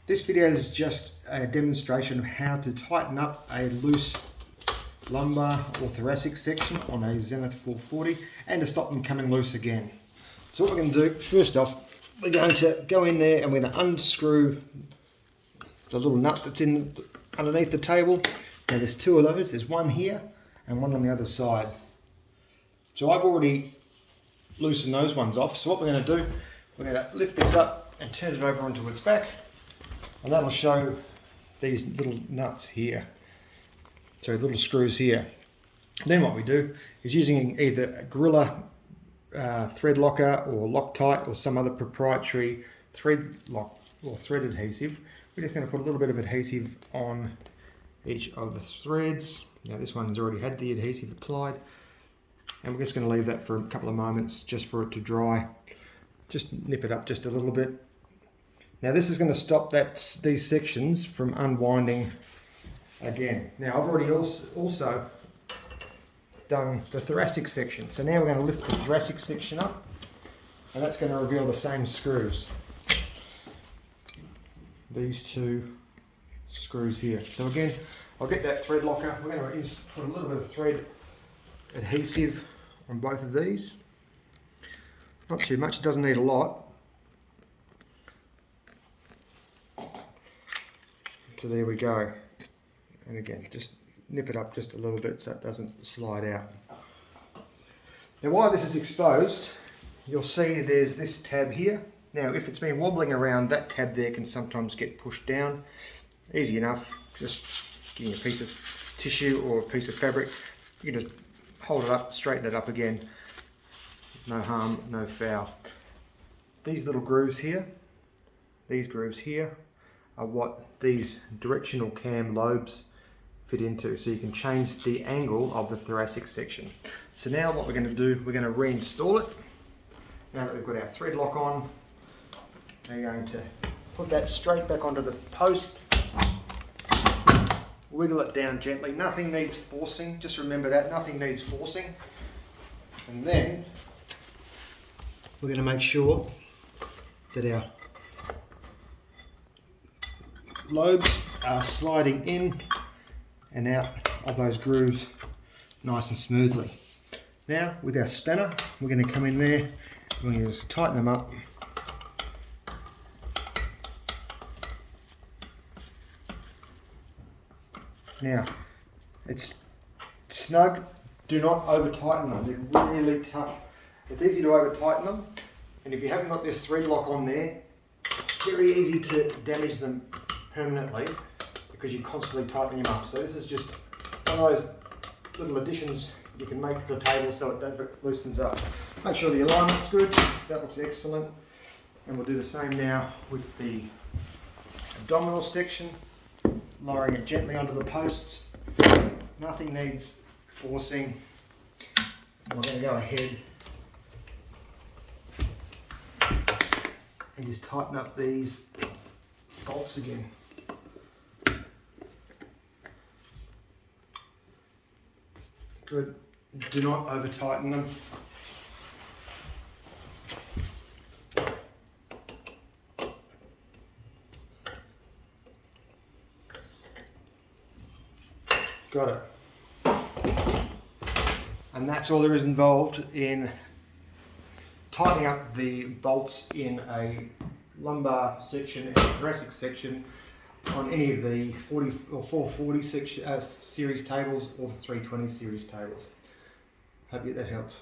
This video is just a demonstration of how to tighten up a loose lumbar or thoracic section on a Zenith 440 and to stop them coming loose again. So what we're going to do, first off, we're going to go in there and we're going to unscrew the little nut that's in underneath the table. Now there's two of those, there's one here and one on the other side. So I've already loosened those ones off. So what we're going to do, we're going to lift this up and turn it over onto its back. And that'll show these little nuts here, so little screws here. Then what we do is using either a Gorilla thread locker or Loctite or some other proprietary thread lock or thread adhesive. We're just going to put a little bit of adhesive on each of the threads. Now this one's already had the adhesive applied, and we're just going to leave that for a couple of moments just for it to dry. Just nip it up just a little bit. Now this is going to stop these sections from unwinding again. Now I've already also done the thoracic section. So now we're going to lift the thoracic section up, and that's going to reveal the same screws. These two screws here. So again, I'll get that thread locker. We're going to put a little bit of thread adhesive on both of these. Not too much, it doesn't need a lot. So there we go, and again just nip it up just a little bit so it doesn't slide out. Now while this is exposed, you'll see there's this tab here. Now if it's been wobbling around, that tab there can sometimes get pushed down. Easy enough, just getting a piece of tissue or a piece of fabric, you can just hold it up, straighten it up again. No harm, no foul. These little grooves here, these grooves here, are what these directional cam lobes fit into, so you can change the angle of the thoracic section. So now what we're going to do, we're going to reinstall it. Now that we've got our thread lock on, we're going to put that straight back onto the post, wiggle it down gently. Nothing needs forcing, just remember that, nothing needs forcing. And then we're going to make sure that our lobes are sliding in and out of those grooves nice and smoothly. Now with our spanner, we're going to come in there and we're going to just tighten them up. Now it's snug, do not over tighten them, they're really tough. It's easy to over tighten them, and if you haven't got this thread lock on there, it's very easy to damage them permanently because you're constantly tightening them up. So this is just one of those little additions you can make to the table so it loosens up. Make sure the alignment's good, that looks excellent. And we'll do the same now with the abdominal section, lowering it gently onto the posts. Nothing needs forcing. And we're going to go ahead and just tighten up these bolts again. Good. Do not over tighten them. Got it. And that's all there is involved in tightening up the bolts in a lumbar section and thoracic section on any of the 40 or 440 series tables or the 320 series tables. Hope that helps.